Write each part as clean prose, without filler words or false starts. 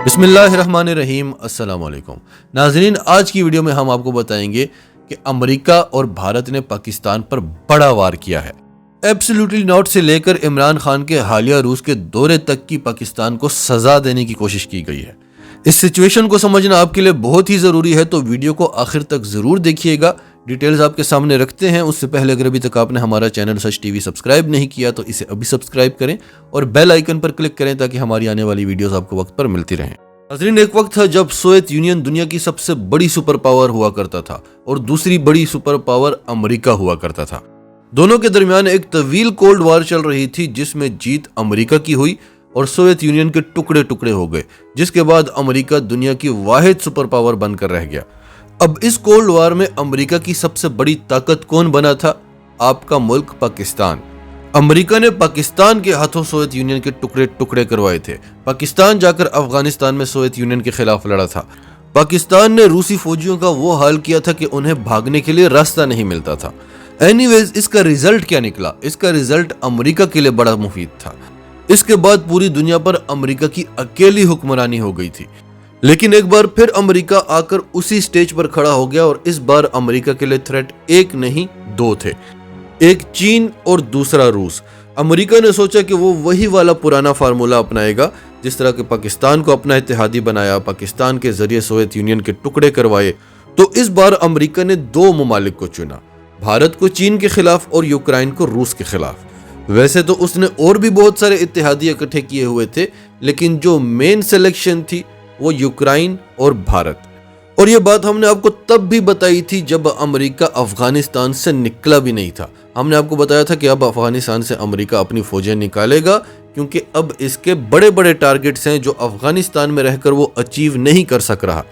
बिस्मिल्लाहिर्रहमानिर्रहीम अस्सलाम वालेकुम नाज़रीन, आज की वीडियो में हम आपको बताएंगे कि अमेरिका और भारत ने पाकिस्तान पर बड़ा वार किया है। एब्सोल्युटली नॉट से लेकर इमरान खान के हालिया रूस के दौरे तक की पाकिस्तान को सजा देने की कोशिश की गई है। इस सिचुएशन को समझना आपके लिए बहुत ही ज़रूरी है, तो वीडियो को आखिर तक ज़रूर देखिएगा। डिटेल्स आपके सामने रखते हैं। उससे पहले अगर अभी तक आपने हमारा चैनल सच टीवी सब्सक्राइब नहीं किया तो इसे अभी सब्सक्राइब करें और बेल आइकन पर क्लिक करें ताकि हमारी आने वाली वीडियोस आपको वक्त पर मिलती रहें। नाज़रीन, एक वक्त था जब सोवियत यूनियन दुनिया की सबसे बड़ी सुपर पावर हुआ करता था और दूसरी बड़ी सुपर पावर अमेरिका हुआ करता था। दोनों के दरमियान एक तवील कोल्ड वार चल रही थी जिसमें जीत अमेरिका की हुई और सोवियत यूनियन के टुकड़े टुकड़े हो गए, जिसके बाद अमेरिका दुनिया की वाहिद सुपर पावर बनकर रह गया। अब इस कोल्ड वार में अमेरिका की सबसे बड़ी ताकत कौन बना था? आपका मुल्क पाकिस्तान। अमेरिका ने पाकिस्तान के हाथों सोवियत यूनियन के टुकड़े टुकड़े करवाए थे। पाकिस्तान जाकर अफगानिस्तान में सोवियत यूनियन के खिलाफ लड़ा था। पाकिस्तान ने रूसी फौजियों का वो हाल किया था कि उन्हें भागने के लिए रास्ता नहीं मिलता था। एनीवेज, इसका रिजल्ट क्या निकला? इसका रिजल्ट अमेरिका के लिए बड़ा मुफीद था। इसके बाद पूरी दुनिया पर अमेरिका की अकेली हुक्मरानी हो गई थी। लेकिन एक बार फिर अमेरिका आकर उसी स्टेज पर खड़ा हो गया और इस बार अमेरिका के लिए थ्रेट एक नहीं दो थे, एक चीन और दूसरा रूस। अमेरिका ने सोचा कि वो वही वाला पुराना फार्मूला अपनाएगा जिस तरह के पाकिस्तान को अपना इत्तेहादी बनाया, पाकिस्तान के जरिए सोवियत यूनियन के टुकड़े करवाए। तो इस बार अमेरिका ने दो ममालिक को चुना, भारत को चीन के खिलाफ और यूक्रेन को रूस के खिलाफ। वैसे तो उसने और भी बहुत सारे इत्तेहादी इकट्ठे किए हुए थे, लेकिन जो मेन सिलेक्शन थी वो यूक्रेन और भारत। और ये बात हमने आपको तब भी बताई थी जब अमेरिका अफगानिस्तान से निकला भी नहीं था। हमने आपको बताया था कि अब अफगानिस्तान से अमेरिका अपनी फौजें निकालेगा क्योंकि अब इसके बड़े बड़े टारगेट्स हैं जो अफगानिस्तान में रहकर वो अचीव नहीं कर सक रहा।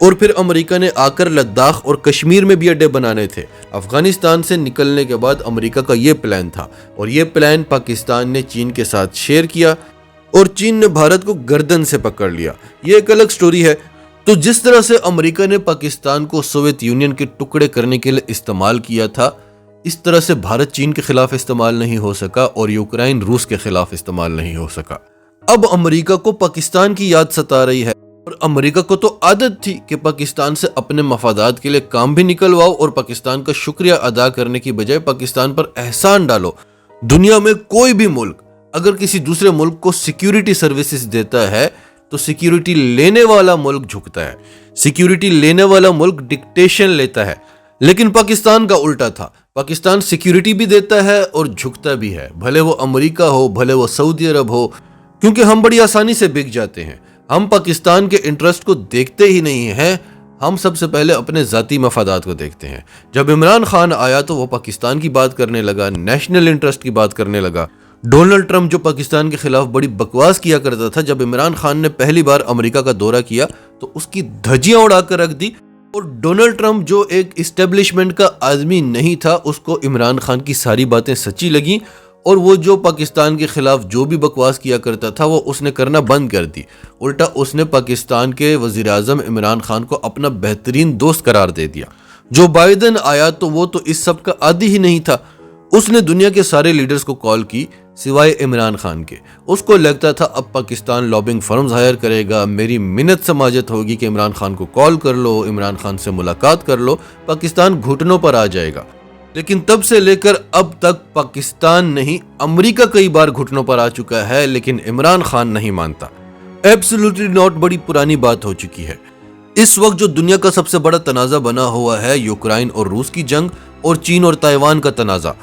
और फिर अमेरिका ने आकर लद्दाख और कश्मीर में भी अड्डे बनाने थे। अफगानिस्तान से निकलने के बाद अमेरिका का ये प्लान था और ये प्लान पाकिस्तान ने चीन के साथ शेयर किया और चीन ने भारत को गर्दन से पकड़ लिया। ये एक अलग स्टोरी है। तो जिस तरह से अमेरिका ने पाकिस्तान को सोवियत यूनियन के टुकड़े करने के लिए इस्तेमाल किया था, इस तरह से भारत चीन के खिलाफ इस्तेमाल नहीं हो सका और यूक्रेन रूस के खिलाफ इस्तेमाल नहीं हो सका। अब अमेरिका को पाकिस्तान की याद सता रही है और अमेरिका को तो आदत थी कि पाकिस्तान से अपने मफादात के लिए काम भी निकलवाओ और पाकिस्तान का शुक्रिया अदा करने की बजाय पाकिस्तान पर एहसान डालो। दुनिया में कोई भी मुल्क अगर किसी दूसरे मुल्क को सिक्योरिटी सर्विसेज देता है तो सिक्योरिटी लेने वाला मुल्क झुकता है, सिक्योरिटी लेने वाला मुल्क डिक्टेशन लेता है। लेकिन पाकिस्तान का उल्टा था। पाकिस्तान सिक्योरिटी भी देता है और झुकता भी है, भले वो अमेरिका हो, भले वो सऊदी अरब हो, क्योंकि हम बड़ी आसानी से बिक जाते हैं। हम पाकिस्तान के इंटरेस्ट को देखते ही नहीं हैं, हम सबसे पहले अपने ज़ाती मफादात को देखते हैं। जब इमरान खान आया तो वो पाकिस्तान की बात करने लगा, नेशनल इंटरेस्ट की बात करने लगा। डोनाल्ड ट्रंप जो पाकिस्तान के खिलाफ बड़ी बकवास किया करता था, जब इमरान खान ने पहली बार अमेरिका का दौरा किया तो उसकी धज्जियां उड़ाकर रख दी। और डोनाल्ड ट्रंप जो एक इस्टेब्लिशमेंट का आदमी नहीं था, उसको इमरान खान की सारी बातें सच्ची लगी और वो जो पाकिस्तान के खिलाफ जो भी बकवास किया करता था वो उसने करना बंद कर दी। उल्टा उसने पाकिस्तान के वजीर आजम इमरान खान को अपना बेहतरीन दोस्त करार दे दिया। जो बाइडन आया तो वो तो इस सब का आदी ही नहीं था। उसने दुनिया के सारे लीडर्स को कॉल की सिवाय इमरान खान के। उसको लगता था अब पाकिस्तान लॉबिंग फर्म्स हायर करेगा, मेरी मिन्नत समाजत होगी कि इमरान खान को कॉल कर लो, इमरान खान से मुलाकात कर लो, पाकिस्तान घुटनों पर आ जाएगा। लेकिन तब से लेकर अब तक पाकिस्तान नहीं, अमेरिका कई बार घुटनों पर आ चुका है, लेकिन इमरान खान नहीं मानता। एब्सोल्युटली नॉट बड़ी पुरानी बात हो चुकी है। इस वक्त जो दुनिया का सबसे बड़ा तनाज़ा बना हुआ है, यूक्रेन और रूस की जंग और चीन और ताइवान का तनाज़ा,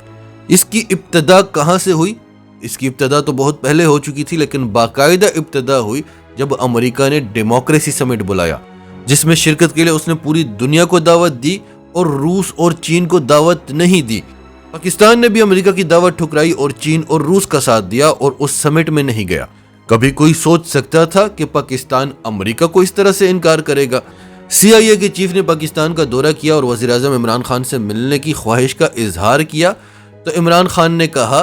इसकी इब्तदा कहाँ से हुई? इसकी इब्तदा तो बहुत पहले हो चुकी थी, लेकिन बाकायदा इब्तदा हुई जब अमेरिका ने डेमोक्रेसी समिट बुलाया, जिसमें शिरकत के लिए उसने पूरी दुनिया को दावत दी और रूस और चीन को दावत नहीं दी। पाकिस्तान ने भी अमेरिका की दावत ठुकराई और चीन और रूस का साथ दिया और उस समिट में नहीं गया। कभी कोई सोच सकता था कि पाकिस्तान अमेरिका को इस तरह से इनकार करेगा? CIA के चीफ ने पाकिस्तान का दौरा किया और वज़ीर आज़म इमरान खान से मिलने की ख्वाहिश का इजहार किया तो इमरान खान ने कहा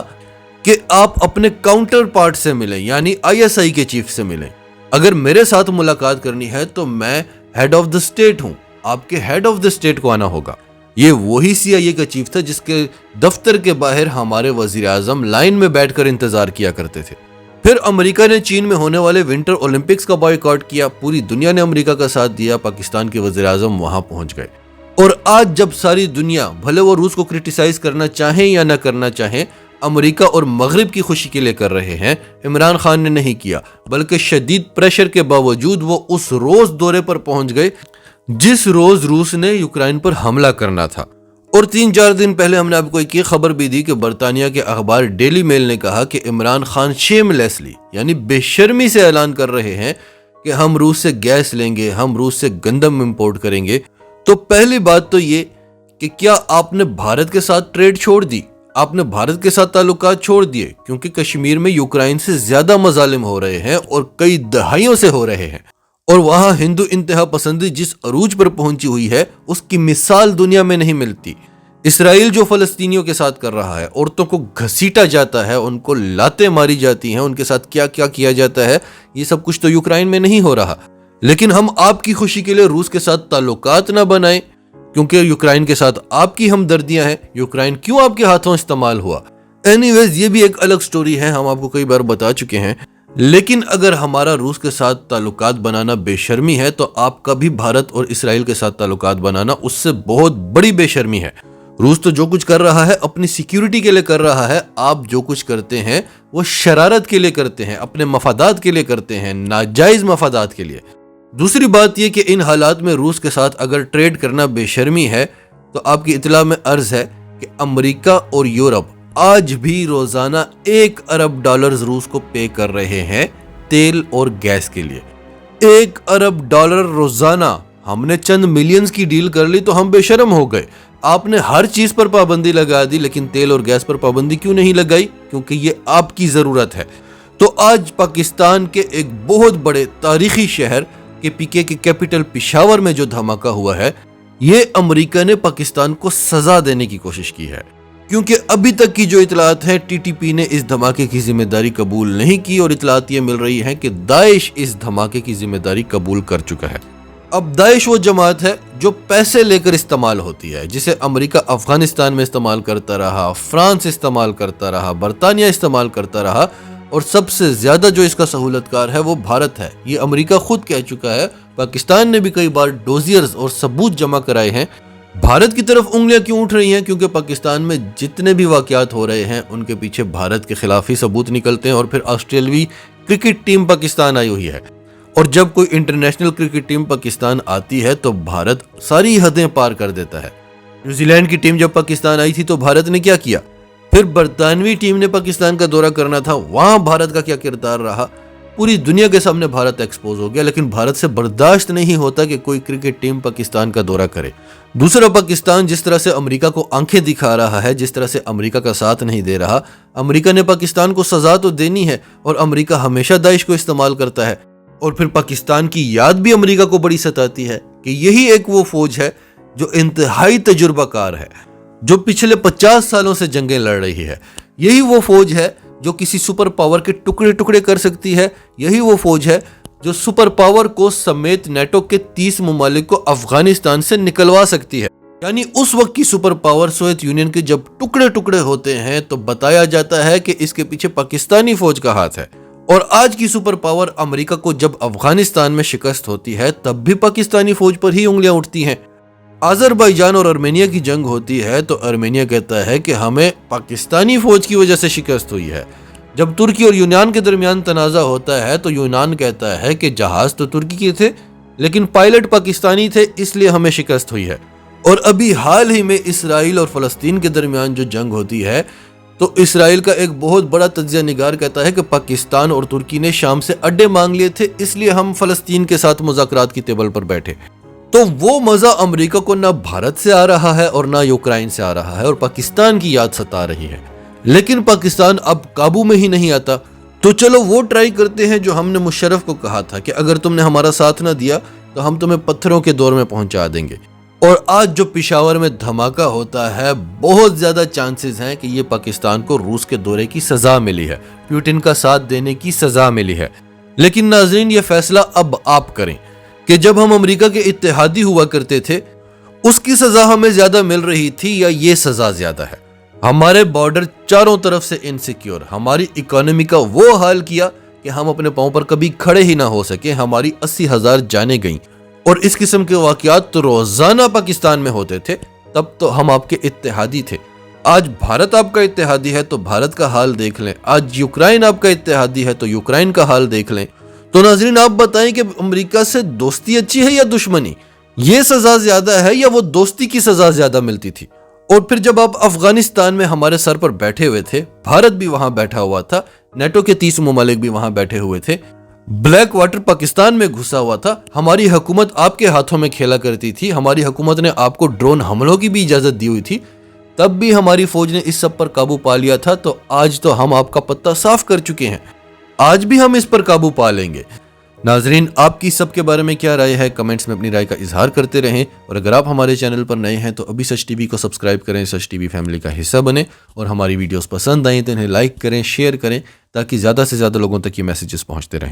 कि आप अपने काउंटर पार्ट से मिलें, यानी ISI के चीफ से मिलें। अगर मेरे साथ मुलाकात करनी है तो मैं हेड ऑफ द स्टेट हूं, आपके हेड ऑफ द स्टेट को आना होगा। ये वही CIA का चीफ था जिसके दफ्तर के बाहर हमारे वजीर आजम लाइन में बैठकर इंतजार किया करते थे। फिर अमेरिका ने चीन में होने वाले विंटर ओलंपिक्स का बॉयकॉट किया। पूरी दुनिया ने अमेरिका का साथ दिया। पाकिस्तान के वज़ीर आज़म वहां पहुंच गए। और आज जब सारी दुनिया, भले वो रूस को क्रिटिसाइज करना चाहें या ना करना चाहें, अमेरिका और मगरिब की खुशी के लिए कर रहे हैं, इमरान खान ने नहीं किया, बल्कि शदीद प्रेशर के बावजूद वो उस रोज दौरे पर पहुंच गए जिस रोज रूस ने यूक्रेन पर हमला करना था। और 3-4 दिन पहले हमने आपको एक ये खबर भी दी कि बरतानिया के अखबार डेली मेल ने कहा कि इमरान खान शेमलेसली यानी बेशर्मी से ऐलान कर रहे हैं कि हम रूस से गैस लेंगे, हम रूस से गंदम इंपोर्ट करेंगे। तो पहली बात तो ये कि क्या आपने भारत के साथ ट्रेड छोड़ दी, आपने भारत के साथ ताल्लुकात छोड़ दिए, क्योंकि कश्मीर में यूक्रेन से ज्यादा मजालिम हो रहे हैं और कई दहाइयों से हो रहे हैं। और वहां हिंदू इंतहा पसंदी जिस अरूज पर पहुंची हुई है उसकी मिसाल दुनिया में नहीं मिलती। इसराइल जो फलस्तीनियों के साथ कर रहा है, औरतों को घसीटा जाता है, उनको लातें मारी जाती हैं, उनके साथ क्या क्या किया जाता है, ये सब कुछ तो यूक्रेन में नहीं हो रहा। लेकिन हम आपकी खुशी के लिए रूस के साथ ताल्लुकात ना बनाएं, क्योंकि यूक्रेन के साथ आपकी हमदर्दियां हैं। यूक्रेन क्यों आपके हाथों इस्तेमाल हुआ? एनीवेज, ये भी एक अलग स्टोरी है, हम आपको कई बार बता चुके हैं। लेकिन अगर हमारा रूस के साथ ताल्लुकात बनाना बेशर्मी है, तो आपका भी भारत और इसराइल के साथ ताल्लुकात बनाना उससे बहुत बड़ी बेशर्मी है। रूस तो जो कुछ कर रहा है अपनी सिक्योरिटी के लिए कर रहा है, आप जो कुछ करते हैं वो शरारत के लिए करते हैं, अपने मफादात के लिए करते हैं, नाजायज मफादात के लिए। दूसरी बात यह कि इन हालात में रूस के साथ अगर ट्रेड करना बेशर्मी है, तो आपकी इत्तला में अर्ज है कि अमेरिका और यूरोप आज भी रोजाना $1 अरब रूस को पे कर रहे हैं तेल और गैस के लिए। $1 अरब रोजाना। हमने चंद मिलियंस की डील कर ली तो हम बेशर्म हो गए। आपने हर चीज पर पाबंदी लगा दी, लेकिन तेल और गैस पर पाबंदी क्यों नहीं लगाई? क्योंकि ये आपकी जरूरत है। तो आज पाकिस्तान के एक बहुत बड़े तारीखी शहर के पीके के कैपिटल पेशावर में जो धमाका हुआ है, ये अमेरिका ने पाकिस्तान को सजा देने की कोशिश की है। क्योंकि अभी तक की जो इतलात है, टीटीपी ने इस धमाके की जिम्मेदारी कबूल नहीं की और इतलात ये मिल रही है कि दाइश इस धमाके की जिम्मेदारी कबूल कर चुका है। अब दाइश वो जमात है जो पैसे लेकर इस्तेमाल होती है, जिसे अमेरिका अफगानिस्तान में इस्तेमाल करता रहा, फ्रांस इस्तेमाल करता रहा, बरतानिया इस्तेमाल करता रहा, और सबसे ज्यादा जो इसका सहूलतकार है वो भारत है। ये अमेरिका खुद कह चुका है। पाकिस्तान ने भी कई बार डोजियर्स और सबूत जमा कराए हैं। भारत की तरफ उंगलियां क्यों उठ रही हैं? क्योंकि पाकिस्तान में जितने भी वाकयात हो रहे हैं उनके पीछे भारत के खिलाफ ही सबूत निकलते हैं। और फिर ऑस्ट्रेलियाई क्रिकेट टीम पाकिस्तान आई हुई है, और जब कोई इंटरनेशनल क्रिकेट टीम पाकिस्तान आती है तो भारत सारी हदें पार कर देता है। न्यूजीलैंड की टीम जब पाकिस्तान आई थी तो भारत ने क्या किया? फिर बरतानवी टीम ने पाकिस्तान का दौरा करना था, वहां भारत का क्या किरदार रहा? पूरी दुनिया के सामने भारत एक्सपोज हो गया। लेकिन भारत से बर्दाश्त नहीं होता कि कोई क्रिकेट टीम पाकिस्तान का दौरा करे। दूसरा, पाकिस्तान जिस तरह से अमेरिका को आंखें दिखा रहा है, जिस तरह से अमेरिका का साथ नहीं दे रहा, अमेरिका ने पाकिस्तान को सजा तो देनी है, और अमेरिका हमेशा दाइश को इस्तेमाल करता है। और फिर पाकिस्तान की याद भी अमेरिका को बड़ी सताती है कि यही एक वो फौज है जो इंतहाई तजुर्बाकार है, जो पिछले 50 सालों से जंगें लड़ रही है। यही वो फौज है जो किसी सुपर पावर के टुकड़े टुकड़े कर सकती है। यही वो फौज है जो सुपर पावर को समेत नेटो के 30 ममालिक को अफगानिस्तान से निकलवा सकती है। यानी उस वक्त की सुपर पावर सोवियत यूनियन के जब टुकड़े टुकड़े होते हैं तो बताया जाता है कि इसके पीछे पाकिस्तानी फौज का हाथ है। और आज की सुपर पावर अमेरिका को जब अफगानिस्तान में शिकस्त होती है तब भी पाकिस्तानी फौज पर ही उंगलियां उठती हैं। अजरबैजान और आर्मेनिया की जंग होती है तो आर्मेनिया कहता है कि हमें पाकिस्तानी फौज की वजह से शिकस्त हुई है। जब तुर्की और यूनान के दरमियान तनाजा होता है तो यूनान कहता है कि जहाज तो तुर्की के थे लेकिन पायलट पाकिस्तानी थे, इसलिए हमें शिकस्त हुई है। और अभी हाल ही में इसराइल और फलस्तीन के दरमियान जो जंग होती है तो इसराइल का एक बहुत बड़ा तज्जिया निगार कहता है कि पाकिस्तान और तुर्की ने शाम से अड्डे मांग लिए थे, इसलिए हम फलस्तीन के साथ मुज़ाकरात की टेबल पर बैठे। तो वो मजा अमेरिका को ना भारत से आ रहा है और ना यूक्रेन से आ रहा है, और पाकिस्तान की याद सता रही है। लेकिन पाकिस्तान अब काबू में ही नहीं आता। तो चलो वो ट्राई करते हैं जो हमने मुशर्रफ को कहा था कि अगर तुमने हमारा साथ ना दिया तो हम तुम्हें पत्थरों के दौर में पहुंचा देंगे। और आज जो पेशावर में धमाका होता है, बहुत ज्यादा चांसेस हैं कि ये पाकिस्तान को रूस के दौरे की सजा मिली है, पुतिन का साथ देने की सजा मिली है। लेकिन नाज़रीन, ये फैसला अब आप करें कि जब हम अमेरिका के इत्तेहादी हुआ करते थे उसकी सजा हमें ज्यादा मिल रही थी या ये सजा ज्यादा है। हमारे बॉर्डर चारों तरफ से इनसिक्योर, हमारी इकोनॉमी का वो हाल किया कि हम अपने पांव पर कभी खड़े ही ना हो सके, हमारी 80,000 जाने गईं। और इस किस्म के वाकयात तो रोजाना पाकिस्तान में होते थे, तब तो हम आपके इत्तेहादी थे। आज भारत आपका इत्तेहादी है तो भारत का हाल देख लें, आज यूक्रेन आपका इत्तेहादी है तो यूक्रेन का हाल देख लें। तो नाजरीन, आप बताएं कि अमेरिका से दोस्ती अच्छी है या दुश्मनी? ये सजा ज्यादा है या वो दोस्ती की सजा ज्यादा मिलती थी? और फिर जब आप अफगानिस्तान में हमारे सर पर बैठे हुए थे, भारत भी वहां बैठा हुआ था, नेटो के 30 ममालिक भी वहां बैठे हुए थे, ब्लैक वाटर पाकिस्तान में घुसा हुआ था, हमारी हुकूमत आपके हाथों में खेला करती थी, हमारी हुकूमत ने आपको ड्रोन हमलों की भी इजाजत दी हुई थी, तब भी हमारी फौज ने इस सब पर काबू पा लिया था। तो आज तो हम आपका पत्ता साफ कर चुके हैं, आज भी हम इस पर काबू पा लेंगे। नाजरीन, आपकी सबके बारे में क्या राय है? कमेंट्स में अपनी राय का इजहार करते रहें। और अगर आप हमारे चैनल पर नए हैं तो अभी सच टीवी को सब्सक्राइब करें, सच टीवी फैमिली का हिस्सा बने। और हमारी वीडियोस पसंद आए तो इन्हें लाइक करें, शेयर करें, ताकि ज़्यादा से ज़्यादा लोगों तक ये मैसेजेस पहुंचते रहें।